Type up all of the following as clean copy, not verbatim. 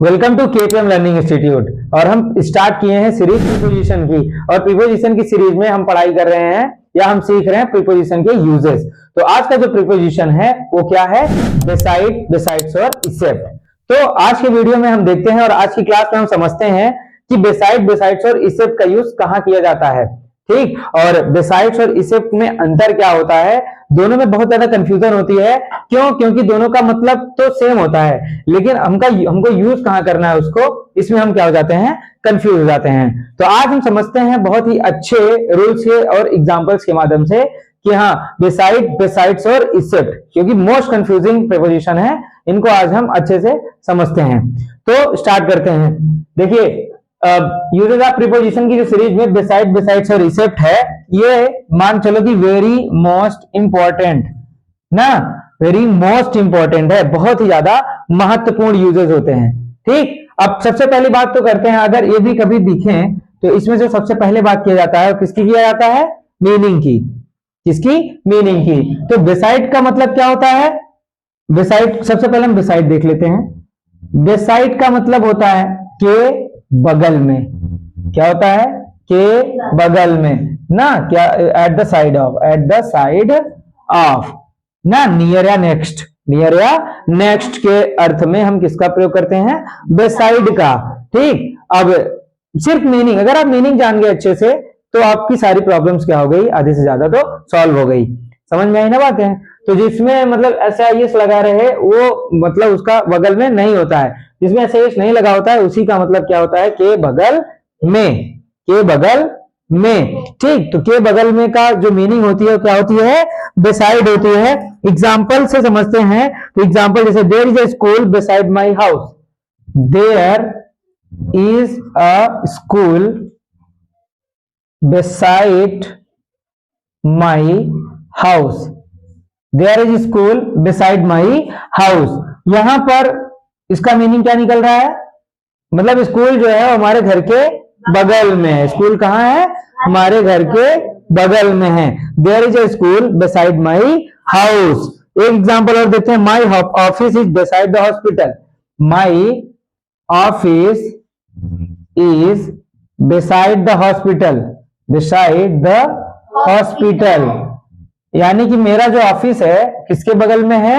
Welcome to KPM learning institute. और हम start किए हैं सीरीज प्रीपोजिशन की, और प्रीपोजिशन की सीरीज में हम पढ़ाई कर रहे हैं या हम सीख रहे हैं प्रीपोजिशन के यूजेस। तो आज का जो प्रीपोजिशन है वो क्या है? बिसाइड, बिसाइड्स और एक्सेप्ट। तो आज के वीडियो में हम देखते हैं और आज की क्लास में हम समझते हैं कि बिसाइड, बिसाइड्स और एक्सेप्ट का यूज कहाँ किया जाता है। ठीक, और बिसाइड्स और एक्सेप्ट में अंतर क्या होता है? दोनों में बहुत ज्यादा कंफ्यूजन होती है। क्यों? क्योंकि दोनों का मतलब तो सेम होता है, लेकिन हमको यूज कहाँ करना है उसको, इसमें हम क्या हो जाते हैं? कंफ्यूज हो जाते हैं। तो आज हम समझते हैं बहुत ही अच्छे रूल्स के और एग्जांपल्स के माध्यम से कि हाँ, बिसाइड, बिसाइड्स और एक्सेप्ट, क्योंकि मोस्ट कंफ्यूजिंग प्रीपोजिशन है, इनको आज हम अच्छे से समझते हैं। तो स्टार्ट करते हैं। देखिए, यूजेस ऑफ प्रीपोजिशन की जो सीरीज में बिसाइड, बिसाइड्स और एक्सेप्ट है, ये मान चलो कि वेरी मोस्ट इंपॉर्टेंट ना, वेरी मोस्ट इंपॉर्टेंट है, बहुत ही ज्यादा महत्वपूर्ण यूजेस होते हैं। ठीक, अब सबसे पहली बात तो करते हैं, अगर ये भी कभी दिखें तो इसमें जो सबसे पहले बात किया जाता है किसकी किया जाता है? मीनिंग की। किसकी? मीनिंग की। तो बिसाइड का मतलब क्या होता है? बिसाइड, सबसे पहले हम बिसाइड देख लेते हैं। बिसाइड का मतलब होता है के बगल में। क्या होता है? के बगल में ना, क्या? At the side of, at the side of ना, नियर या नेक्स्ट, नियर या नेक्स्ट के अर्थ में हम किसका प्रयोग करते हैं? बिसाइड का। ठीक, अब सिर्फ मीनिंग, अगर आप मीनिंग जान गए अच्छे से तो आपकी सारी प्रॉब्लम्स क्या हो गई? आधे से ज्यादा तो सॉल्व हो गई। समझ में आई ना बातें? तो जिसमें मतलब SIS लगा रहे वो मतलब उसका बगल में नहीं होता है, जिसमें SIS नहीं लगा होता है उसी का मतलब क्या होता है? के बगल में, के बगल में। ठीक, तो के बगल में का जो मीनिंग होती है क्या होती है? बिसाइड होती है। एग्जाम्पल से समझते हैं। तो एग्जाम्पल जैसे, there is a school beside my house. There is a school beside my house. There is school beside my house. यहां पर इसका मीनिंग क्या निकल रहा है? मतलब स्कूल जो है हमारे घर के बगल में है। स्कूल कहाँ है? हमारे घर के बगल में है। There is a school beside my house. एक एग्जांपल और देते हैं, my office is beside the hospital. My office is beside the hospital, beside the hospital. यानी कि मेरा जो ऑफिस है किसके बगल में है?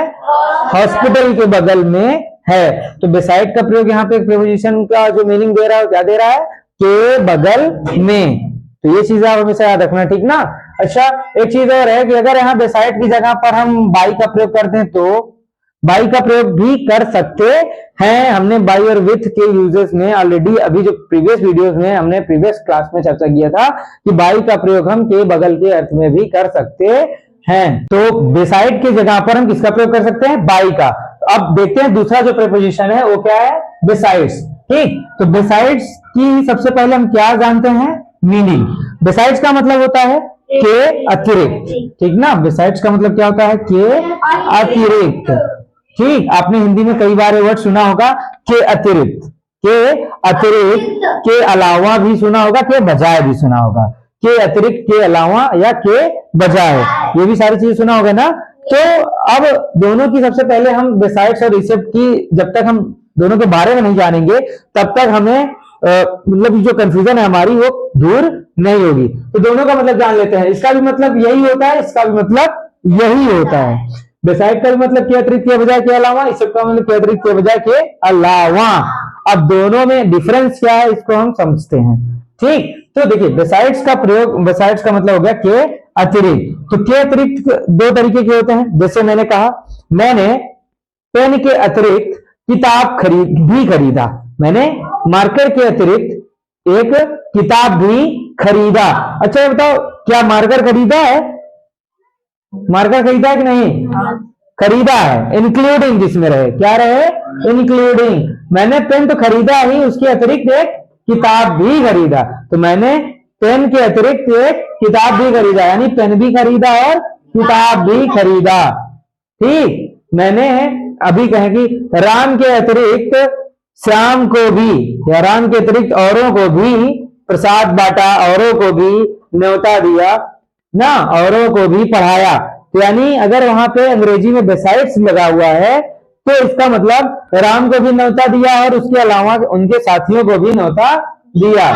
हॉस्पिटल के बगल में है। तो बिसाइड का प्रयोग यहाँ पे प्रीपोजिशन का जो मीनिंग दे रहा है क्या दे रहा है? के बगल में। तो ये चीज आप हमेशा याद रखना, ठीक ना। अच्छा, एक चीज और है कि अगर यहाँ बिसाइड की जगह पर हम बाई का प्रयोग करते हैं तो बाई का प्रयोग भी कर सकते हैं। हमने बाई और विथ के यूजेस में ऑलरेडी अभी जो प्रीवियस वीडियोस में हमने प्रीवियस क्लास में चर्चा किया था कि बाई का प्रयोग हम के बगल के अर्थ में भी कर सकते हैं। तो बिसाइड के जगह पर हम किसका प्रयोग कर सकते हैं? बाई का। अब देखते हैं दूसरा जो प्रीपोजिशन है वो क्या है? बिसाइड्स। ठीक, तो बिसाइड्स की सबसे पहले हम क्या जानते हैं? मीनिंग। बिसाइड्स का मतलब होता है के अतिरिक्त। ठीक ना, बिसाइड्स का मतलब क्या होता है? के अतिरिक्त। ठीक, आपने हिंदी में कई बार ये वर्ड सुना होगा, के अतिरिक्त, के अतिरिक्त, के अलावा भी सुना होगा, के बजाय भी सुना होगा। के अतिरिक्त, के अलावा या के बजाय, ये भी सारी चीजें सुना होगा ना। तो अब दोनों की सबसे पहले हम बिसाइड्स और एक्सेप्ट की, जब तक हम दोनों के बारे में नहीं जानेंगे तब तक हमें मतलब जो कंफ्यूजन है हमारी वो दूर नहीं होगी। तो दोनों का मतलब जान लेते हैं। इसका भी मतलब यही होता है, इसका भी मतलब यही होता है। बिसाइड का भी मतलब के अतिरिक्त, के बजाय, के अलावा। एक्सेप्ट का मतलब के अतिरिक्त, के बजाय, के अलावा। अब दोनों में डिफरेंस क्या है इसको हम समझते हैं। ठीक, तो देखिए, बिसाइड्स का प्रयोग, बिसाइड्स का मतलब हो गया के अतिरिक्त। तो के अतिरिक्त दो तरीके के होते हैं। जैसे मैंने कहा, मैंने पेन के अतिरिक्त किताब खरीदा। मैंने मार्कर के अतिरिक्त एक किताब भी खरीदा। अच्छा, ये बताओ, क्या मार्कर खरीदा है? मार्कर खरीदा है कि नहीं? खरीदा है, इंक्लूडिंग जिसमें रहे, क्या रहे? इंक्लूडिंग। मैंने पेन तो खरीदा ही, उसके अतिरिक्त एक किताब भी खरीदा। तो मैंने पेन के अतिरिक्त एक किताब भी खरीदा, यानी पेन भी खरीदा और किताब भी खरीदा। ठीक, मैंने अभी कहें कि राम के अतिरिक्त श्याम को भी, या राम के अतिरिक्त औरों को भी प्रसाद बांटा, औरों को भी न्योता दिया ना, औरों को भी पढ़ाया। तो यानी अगर वहां पे अंग्रेजी में बिसाइड्स लगा हुआ है तो इसका मतलब राम को भी न्योता दिया और उसके अलावा उनके साथियों को भी न्योता दिया।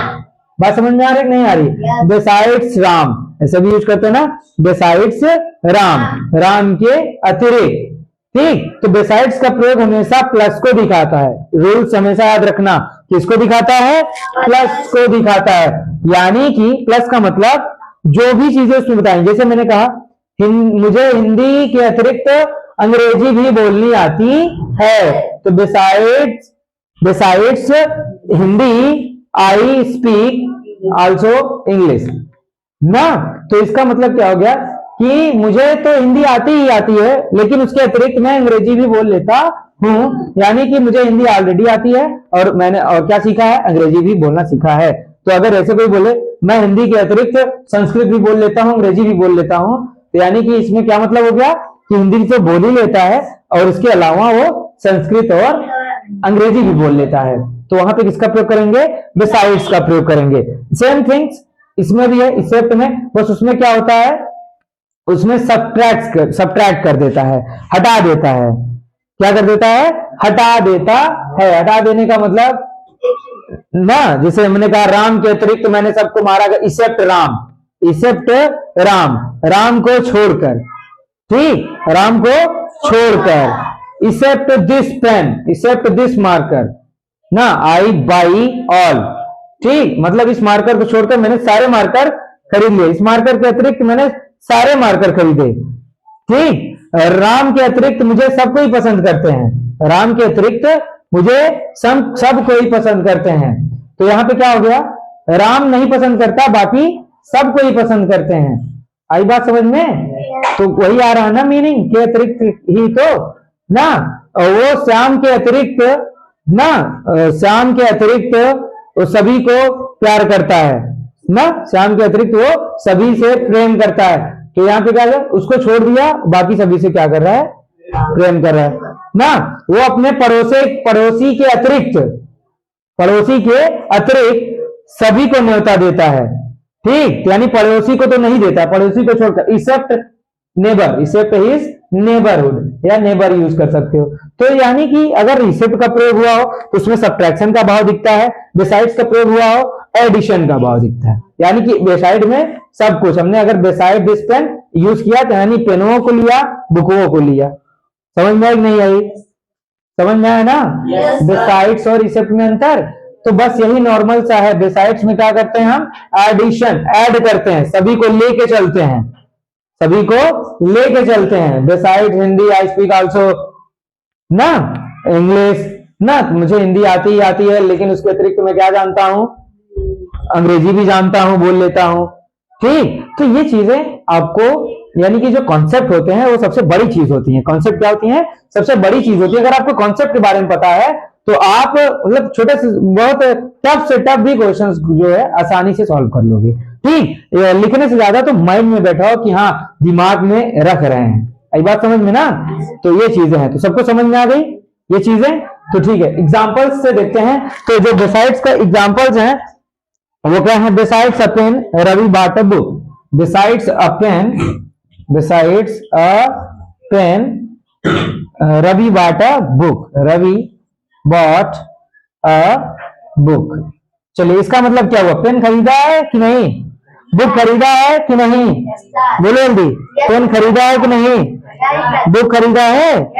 बात समझ में आ रही कि नहीं आ रही? बिसाइड्स राम ऐसा भी यूज करते हैं ना, बिसाइड्स राम, राम के अतिरिक्त। ठीक, तो बिसाइड्स का प्रयोग हमेशा प्लस को दिखाता है। रूल्स हमेशा याद रखना, किसको दिखाता है? प्लस को दिखाता है। यानी कि प्लस का मतलब जो भी चीजें उसमें बताएंगे, जैसे मैंने कहा मुझे हिंदी के अतिरिक्त अंग्रेजी भी बोलनी आती है, तो besides, besides Hindi I speak also English ना। तो इसका मतलब क्या हो गया कि मुझे तो हिंदी आती ही आती है, लेकिन उसके अतिरिक्त मैं अंग्रेजी भी बोल लेता हूं। यानी कि मुझे हिंदी ऑलरेडी आती है और मैंने और क्या सीखा है? अंग्रेजी भी बोलना सीखा है। तो अगर ऐसे कोई बोले मैं हिंदी के अतिरिक्त संस्कृत भी बोल लेता हूं, अंग्रेजी भी बोल लेता हूं, तो यानी कि इसमें क्या मतलब हो गया कि हिंदी तो बोल ही लेता है और इसके अलावा वो संस्कृत और अंग्रेजी भी बोल लेता है। तो वहां पे किसका प्रयोग करेंगे? बिसाइड्स का प्रयोग करेंगे। सेम थिंग्स इसमें भी है, एक्सेप्ट में, बस उसमें क्या होता है, उसमें सब्ट्रैक्ट कर देता है, हटा देता है। क्या कर देता है? हटा देता है। हटा देने का मतलब ना, जैसे मैंने कहा राम के अतिरिक्त मैंने सबको मारा, एक्सेप्ट राम, एक्सेप्ट राम, राम को छोड़कर, ठीक, राम को छोड़कर, except this pen, except this marker ना, आई बाई ऑल, ठीक, मतलब इस मार्कर को छोड़कर मैंने सारे मार्कर खरीद लिए, इस मार्कर के अतिरिक्त मैंने सारे मार्कर खरीदे, ठीक। राम के अतिरिक्त मुझे सबको ही पसंद करते हैं, राम के अतिरिक्त मुझे सबको ही पसंद करते हैं। तो यहां पे क्या हो गया? राम नहीं पसंद करता, बाकी सबको ही पसंद करते हैं। आई बात समझ में? तो वही आ रहा है ना मीनिंग, के अतिरिक्त ही तो ना, वो श्याम के अतिरिक्त ना, श्याम के अतिरिक्त वो सभी को प्यार करता है ना, श्याम के अतिरिक्त वो सभी से प्रेम करता है। तो यहाँ पे क्या है? उसको छोड़ दिया, बाकी सभी से क्या कर रहा है? प्रेम कर रहा है ना। वो अपने पड़ोसी के अतिरिक्त, पड़ोसी के अतिरिक्त सभी को न्योता देता है, ठीक, यानी पड़ोसी को तो नहीं देता, पड़ोसी को छोड़कर, except neighbour, except his neighbourhood या नेबर यूज कर सकते हो। तो यानी कि अगर एक्सेप्ट का प्रयोग हुआ हो तो उसमें सब्ट्रैक्शन का भाव दिखता है, बिसाइड्स का प्रयोग हुआ हो एडिशन का भाव दिखता है। यानी कि बिसाइड में सब कुछ, हमने अगर बिसाइड दिस पेन यूज किया तो यानी पेनों को लिया, बुकों को लिया। समझ में आई नहीं आई? समझ में आया ना? बिसाइड्स और एक्सेप्ट में अंतर तो बस यही नॉर्मल सा है। बिसाइड्स में क्या करते हैं? हम एडिशन, ऐड करते हैं, सभी को लेके चलते हैं, सभी को लेके चलते हैं। Beside Hindi I speak also ना, इंग्लिश ना, मुझे हिंदी आती ही आती है, लेकिन उसके अतिरिक्त मैं क्या जानता हूं? अंग्रेजी भी जानता हूं, बोल लेता हूं, ठीक। तो ये चीजें आपको, यानी कि जो कॉन्सेप्ट होते हैं वो सबसे बड़ी चीज होती है। कॉन्सेप्ट क्या होती है? सबसे बड़ी चीज होती है। अगर आपको कॉन्सेप्ट के बारे में पता है तो आप मतलब छोटे से बहुत टफ से टफ भी क्वेश्चन जो है आसानी से सॉल्व कर लोगे, ठीक। लिखने से ज्यादा तो माइंड में बैठा हो कि हाँ दिमाग में रख रहे हैं। आई बात समझ में ना? तो ये चीजें हैं, तो सबको समझ में आ गई ये चीजें? तो ठीक है, एग्जाम्पल्स से देखते हैं। तो जो बिसाइड्स का एग्जाम्पल्स हैं वो क्या है? Besides a pen Ravi bought a book, besides a pen, besides a pen Ravi bought a book, Ravi bought a book. चलिए इसका मतलब क्या हुआ? पेन खरीदा है कि नहीं? बुक खरीदा है कि नहीं? बोलो जल्दी, पेन खरीदा है कि नहीं? बुक खरीदा है?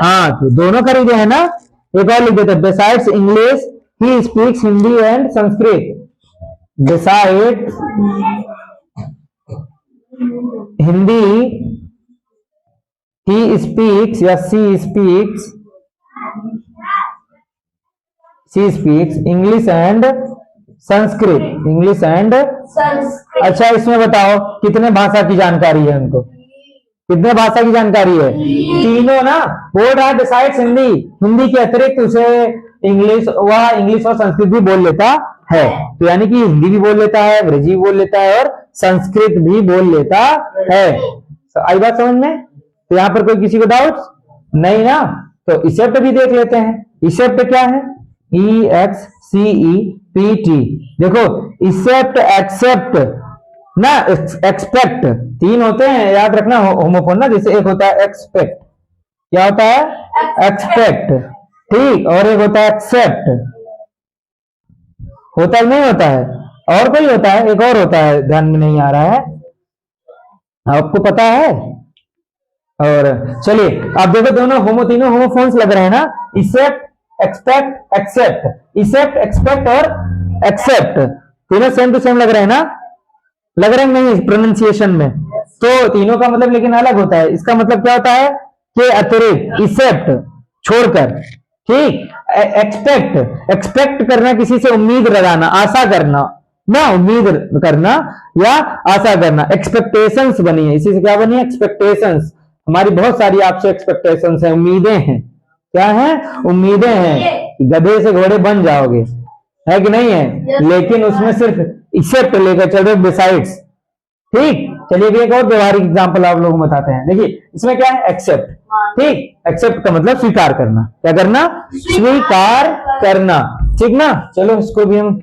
हाँ, तो दोनों खरीदे हैं ना। एक और लिख देते हैं, besides English he speaks Hindi and Sanskrit, besides Hindi he speaks या she speaks English and Sanskrit, English and Sanskrit. अच्छा इसमें बताओ कितने भाषा की जानकारी है उनको? कितने भाषा की जानकारी है? तीनों ना। बोल रहा है बिसाइड्स हिंदी, हिंदी के अतिरिक्त उसे इंग्लिश, वह इंग्लिश और संस्कृत भी बोल लेता है। तो यानी कि हिंदी भी बोल लेता है, अंग्रेजी भी बोल लेता है और संस्कृत भी बोल लेता है। आई बात समझ में? तो यहाँ पर कोई किसी को डाउट नहीं ना? तो इसेप्ट भी देख लेते हैं। इसेप्ट क्या है? EXCEPT। देखो इसेप्ट, एक्सेप्ट ना, एक्सपेक्ट, तीन होते हैं याद रखना होमोफोन ना। जैसे एक होता है एक्सपेक्ट, क्या होता है? एक्सपेक्ट। ठीक, और एक होता है एक्सेप्ट। होता है नहीं होता है? और कोई होता है, एक और होता है, ध्यान में नहीं आ रहा है, आपको पता है? और चलिए आप देखो, दोनों तीनों होमोफोन्स लग रहे हैं ना, इसेप्ट, एक्सपेक्ट, एक्सेप्ट। इसेप्ट, एक्सपेक्ट और एक्सेप्ट तीनों सेम टू सेम लग रहे हैं ना? लग रहे हैं नहीं प्रोनाउंसिएशन में? तो तीनों का मतलब लेकिन अलग होता है। इसका मतलब क्या होता है कि अतिरिक्त, इसेप्ट छोड़कर। ठीक, एक्सपेक्ट, एक्सपेक्ट करना, किसी से उम्मीद लगाना, आशा करना ना, उम्मीद करना या आशा करना। एक्सपेक्टेशंस बनी है, इसी से क्या बनी है? एक्सपेक्टेशंस। हमारी बहुत सारी आपसे एक्सपेक्टेशंस हैं, उम्मीदें हैं। क्या है? उम्मीदें हैं। गधे से घोड़े बन जाओगे, है कि नहीं है? लेकिन उसमें सिर्फ इसेप्ट लेकर चल रहे, बिसाइड्स। ठीक, चलिए एक और व्यवहारिक एग्जांपल आप लोगों को बताते हैं। देखिए इसमें क्या है? एक्सेप्ट। ठीक, एक्सेप्ट का मतलब स्वीकार करना। क्या करना? स्वीकार करना। ठीक ना? चलो इसको भी हम,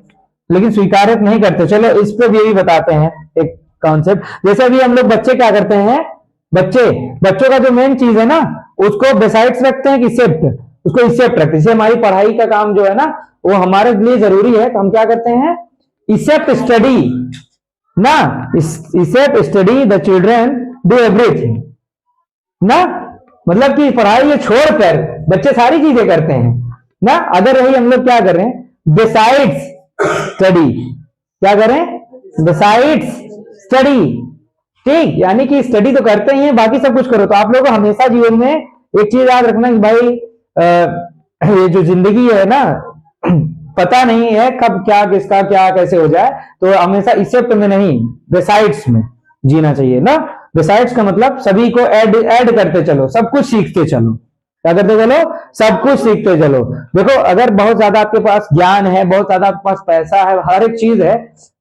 लेकिन स्वीकार नहीं करते, चलो इस पे भी बताते हैं एक कॉन्सेप्ट। जैसे अभी हम लोग बच्चे क्या करते हैं, बच्चों का जो मेन चीज है ना, उसको बिसाइड्स रखते हैं कि इसेप्ट, उसको इसेप्ट रखते हैं। जैसे हमारी पढ़ाई का काम जो है ना, वो हमारे लिए जरूरी है, तो हम क्या करते हैं? इसेप्ट स्टडी ना, except study the children do everything ना, मतलब कि पढ़ाई ये छोड़कर बच्चे सारी चीजें करते हैं ना। अगर यही हम लोग क्या कर रहे हैं? Besides study. क्या करें? Besides study. ठीक, यानी कि स्टडी तो करते ही हैं, बाकी सब कुछ करो। तो आप लोगों को हमेशा जीवन में एक चीज याद रखना कि भाई ये जो जिंदगी है ना, पता नहीं है कब क्या, किसका क्या कैसे हो जाए, तो हमेशा इसेप्ट में नहीं, बिसाइड्स में जीना चाहिए ना। बिसाइड्स का मतलब सभी को ऐड करते चलो, सब कुछ सीखते चलो। क्या करते चलो? सब कुछ सीखते चलो। देखो अगर बहुत ज्यादा आपके पास ज्ञान है, बहुत ज्यादा आपके पास पैसा है, हर एक चीज है,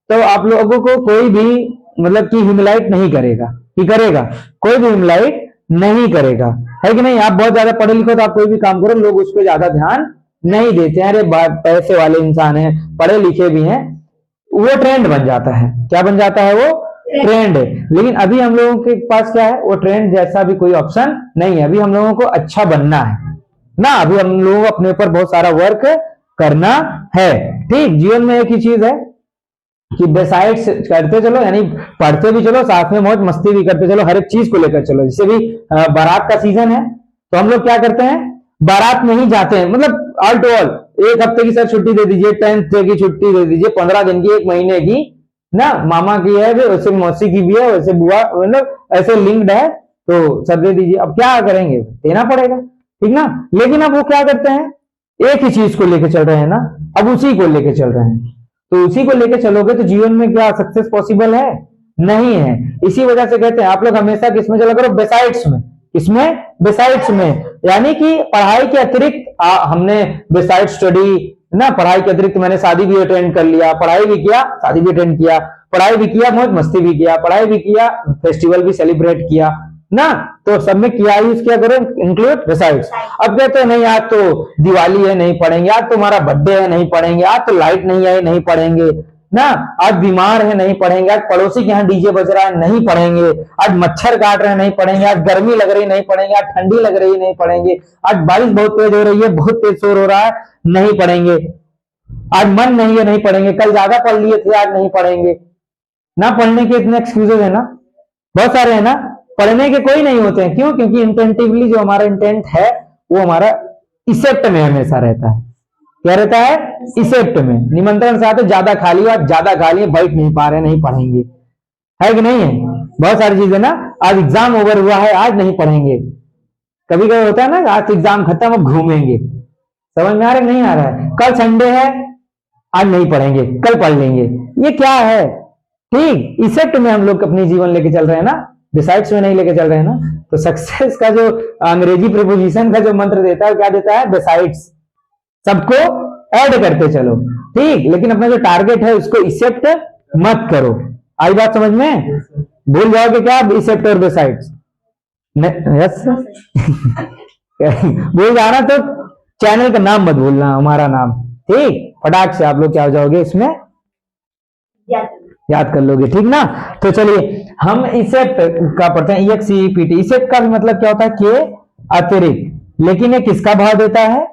तो आप लोगों को कोई भी मतलब कि ह्यूमिलाइट नहीं करेगा। कि करेगा? कोई भी ह्यूमिलाइट नहीं करेगा, है कि नहीं? आप बहुत ज्यादा पढ़े लिखे, तो आप कोई भी काम करो, लोग उस पर ज्यादा ध्यान नहीं देते हैं। अरे पैसे वाले इंसान हैं, पढ़े लिखे भी हैं, वो ट्रेंड बन जाता है। क्या बन जाता है? वो ट्रेंड है। लेकिन अभी हम लोगों के पास क्या है? वो ट्रेंड जैसा भी कोई ऑप्शन नहीं है। अभी हम लोगों को अच्छा बनना है ना, अभी हम लोगों को अपने ऊपर बहुत सारा वर्क करना है। ठीक, जीवन में एक ही चीज है कि बिसाइड्स करते चलो, यानी पढ़ते भी चलो, साथ में मौज मस्ती भी करते चलो, हर एक चीज को लेकर चलो। जैसे भी बारात का सीजन है, तो हम लोग क्या करते हैं? बारात में ही जाते हैं, मतलब ऑल टू ऑल, एक हफ्ते की सर छुट्टी दे दीजिए, 10th डे की छुट्टी दे दीजिए, 15 दिन की, एक महीने की ना, मामा की है वैसे मौसी की भी है, वैसे बुआ, मतलब ऐसे लिंक्ड है, तो सर दे दीजिए। अब क्या करेंगे? देना पड़ेगा, ठीक ना। लेकिन अब वो क्या करते हैं? एक ही चीज को लेकर चल रहे हैं ना, अब उसी को लेकर चल रहे हैं। तो उसी को लेकर चलोगे तो जीवन में क्या सक्सेस पॉसिबल है? नहीं है। इसी वजह से कहते हैं आप लोग हमेशा किसमें चला करो? बिसाइड्स में। किसमें? बिसाइड्स में, यानी कि पढ़ाई के अतिरिक्त हमने बिसाइड स्टडी ना, पढ़ाई के अतिरिक्त मैंने शादी भी अटेंड कर लिया, पढ़ाई भी किया, शादी भी अटेंड किया, पढ़ाई भी किया, मौज मस्ती भी किया, पढ़ाई भी किया, फेस्टिवल भी सेलिब्रेट किया ना, तो सब में किया यूज क्या करो? Include besides. अब कहते हैं नहीं आज तो दिवाली है नहीं पढ़ेंगे, आज तुम्हारा बर्थडे है नहीं पढ़ेंगे, आज तो लाइट नहीं आई नहीं पढ़ेंगे ना, आज बीमार है नहीं पढ़ेंगे, आज पड़ोसी के यहाँ डीजे बज रहा है नहीं पढ़ेंगे, आज मच्छर काट रहे हैं नहीं पढ़ेंगे, आज गर्मी लग रही नहीं पढ़ेंगे, आज ठंडी लग रही नहीं पढ़ेंगे, आज बारिश बहुत तेज हो रही है, बहुत तेज शोर हो रहा है नहीं पढ़ेंगे, आज मन नहीं है नहीं पढ़ेंगे, कल ज्यादा पढ़ लिए थे आज नहीं पढ़ेंगे ना। पढ़ने के इतने एक्सक्यूजेज है ना, बहुत सारे है ना। पढ़ने के कोई नहीं होते हैं, क्यों? क्योंकि इंटेंटिवली जो हमारा इंटेंट है वो हमारा इसेप्ट में हमेशा रहता है। क्या रहता है? इसेप्ट में। निमंत्रण से आते ज्यादा खा लिया, आज ज्यादा खा लिए, बैठ नहीं पा रहे, नहीं पढ़ेंगे, है कि नहीं है? बहुत सारी चीजें ना, आज एग्जाम ओवर हुआ है आज नहीं पढ़ेंगे, कभी कभी होता है ना आज एग्जाम खत्म अब घूमेंगे, समझ में आ रहा है? नहीं आ रहा है? कल संडे है आज नहीं पढ़ेंगे, कल पढ़ लेंगे, ये क्या है? ठीक, इसेप्ट में हम लोग अपनी जीवन लेके चल रहे हैं ना, बिसाइड्स में नहीं लेके चल रहे हैं ना। तो सक्सेस का जो अंग्रेजी प्रीपोजिशन का जो मंत्र देता है क्या देता है? बिसाइड्स, सबको ऐड करते चलो। ठीक, लेकिन अपना जो टारगेट है उसको इसेप्ट मत करो। आई बात समझ में? भूल जाओगे क्या इसेप्ट और बिसाइड्स? यस भूल जाना तो चैनल का नाम मत भूलना, हमारा नाम। ठीक, फटाक से आप लोग क्या हो जाओगे इसमें, याद कर लोगे, ठीक ना। तो चलिए हम इसेप्ट का पढ़ते हैं, EXEPT। इसेप्ट का मतलब क्या होता है? कि अतिरिक्त। लेकिन ये किसका भाव देता है?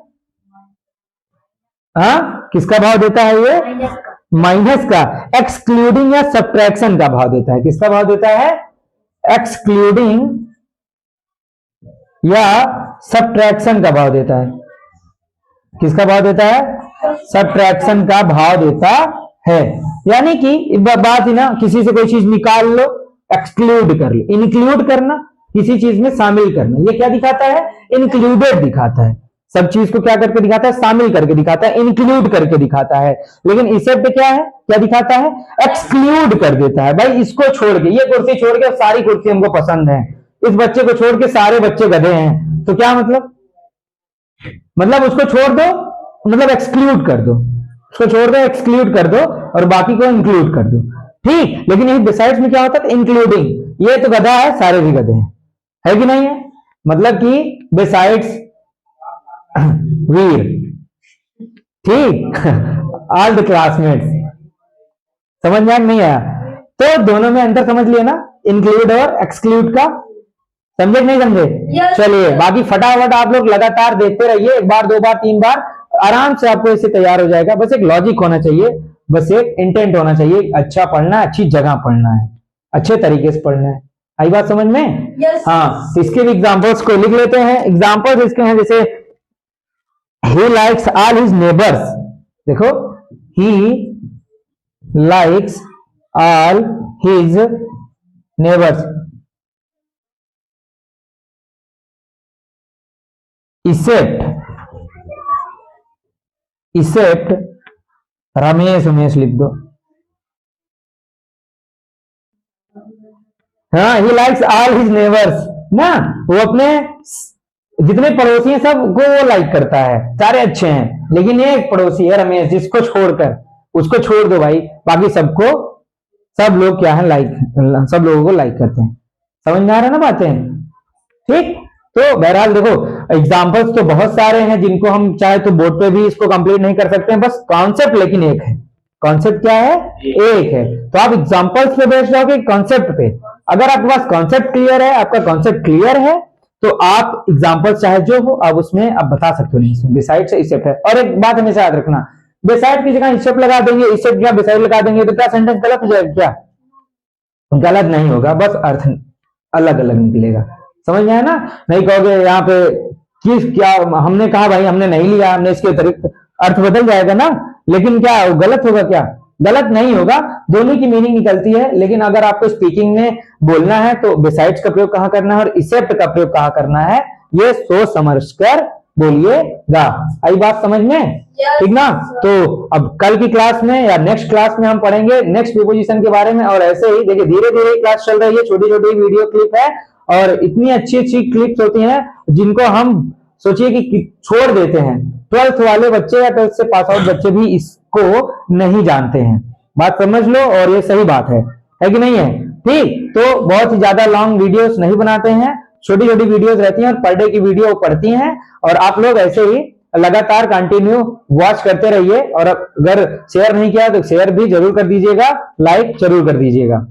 हाँ, किसका भाव देता है ये? माइनस का। एक्सक्लूडिंग या सब्ट्रैक्शन का भाव देता है। किसका भाव देता है? एक्सक्लूडिंग या सब्ट्रैक्शन का भाव देता है। किसका भाव देता है? सब्ट्रैक्शन का भाव देता है। यानी कि बात ही ना, किसी से कोई चीज निकाल लो, एक्सक्लूड कर लो। इंक्लूड करना, किसी चीज में शामिल करना, ये क्या दिखाता है? इंक्लूडेड दिखाता है। सब चीज को क्या करके दिखाता है? शामिल करके दिखाता है, इंक्लूड करके दिखाता है। लेकिन इसे पे क्या है? क्या दिखाता है? एक्सक्लूड कर देता है। भाई इसको छोड़ के, ये कुर्सी छोड़ के सारी कुर्सी हमको पसंद है, इस बच्चे को छोड़ के सारे बच्चे गधे हैं, तो क्या मतलब? मतलब उसको छोड़ दो, मतलब एक्सक्लूड कर दो। उसको छोड़ दो, एक्सक्लूड कर दो, और बाकी को इंक्लूड कर दो। ठीक। लेकिन ये बिसाइड्स में क्या होता है? इंक्लूडिंग। ये तो गधा है, सारे भी गधे हैं, है कि नहीं है? मतलब कि बिसाइड्स वीर, ठीक। All the classmates. समझ में नहीं आया? तो दोनों में अंतर समझ लिया ना, इंक्लूड और एक्सक्लूड का। समझे नहीं समझे? चलिए, बाकी फटाफट आप लोग लगातार देखते रहिए, एक बार, दो बार, तीन बार, आराम से आपको इससे तैयार हो जाएगा। बस एक लॉजिक होना चाहिए, बस एक इंटेंट होना चाहिए। अच्छा पढ़ना है, अच्छी जगह पढ़ना है, अच्छे तरीके से पढ़ना है। आई बात समझ में? हाँ, इसके भी एग्जाम्पल्स को लिख लेते हैं। एग्जाम्पल्स इसके हैं, जैसे he likes all his neighbors। देखो, he likes all his neighbors except Ramesh. Umesh लिख दो। हाँ, he likes all his neighbors ना, वो अपने जितने पड़ोसी हैं सबको वो लाइक करता है, सारे अच्छे हैं। लेकिन ये एक पड़ोसी है रमेश, जिसको छोड़कर, उसको छोड़ दो भाई, बाकी सबको, सब लोग क्या है? लाइक, सब लोगों को लाइक करते हैं। समझ में आ रहा है ना बातें? ठीक। तो बहरहाल देखो, एग्जाम्पल्स तो बहुत सारे हैं, जिनको हम चाहे तो बोर्ड पे भी इसको कंप्लीट नहीं कर सकते हैं। बस कॉन्सेप्ट लेकिन एक है। कॉन्सेप्ट क्या है? एक है। तो आप एग्जाम्पल्स पे बैठ जाओगे, कॉन्सेप्ट पे। अगर आपके पास कॉन्सेप्ट क्लियर है, आपका कॉन्सेप्ट क्लियर है, तो आप एग्जाम्पल चाहे जो हो, आप उसमें आप बता सकते हो। नहीं, बिसाइड से इसेप्ट है। और एक बात हमेशा याद रखना, बिसाइड की जगह इसेप्ट लगा देंगे, इसेप्ट या बिसाइड लगा देंगे, तो क्या सेंटेंस गलत हो जाएगा? क्या गलत नहीं होगा, बस अर्थ अलग अलग निकलेगा। समझ में आया ना? नहीं कहोगे यहाँ पे किस, क्या हमने कहा भाई, हमने नहीं लिया, हमने इसके अतिरिक्त, अर्थ बदल जाएगा ना। लेकिन क्या गलत होगा? क्या गलत नहीं होगा, दोनों की मीनिंग निकलती है। लेकिन अगर आपको स्पीकिंग में बोलना है तो बिसाइड्स का प्रयोग कहां करना है और इसेप्ट का प्रयोग कहां करना है, ये सोच समझ कर बोलिएगा। आई बात समझ में? ठीक ना? तो अब कल की क्लास में या नेक्स्ट क्लास में हम पढ़ेंगे नेक्स्ट प्रीपोजिशन के बारे में। और ऐसे ही देखिए, धीरे धीरे क्लास चल रही है, छोटी छोटी वीडियो क्लिप है, और इतनी अच्छी अच्छी क्लिप्स होती हैं जिनको हम सोचिए कि छोड़ देते हैं। 12th वाले बच्चे या 12th से पास आउट बच्चे भी इसको नहीं जानते हैं। बात समझ लो, और ये सही बात है कि नहीं है? ठीक। तो बहुत ही ज्यादा लॉन्ग वीडियोस नहीं बनाते हैं, छोटी छोटी वीडियोस रहती हैं, और पर डे की वीडियो पढ़ती हैं। और आप लोग ऐसे ही लगातार कंटिन्यू वॉच करते रहिए। और अगर शेयर नहीं किया तो शेयर भी जरूर कर दीजिएगा, लाइक जरूर कर दीजिएगा।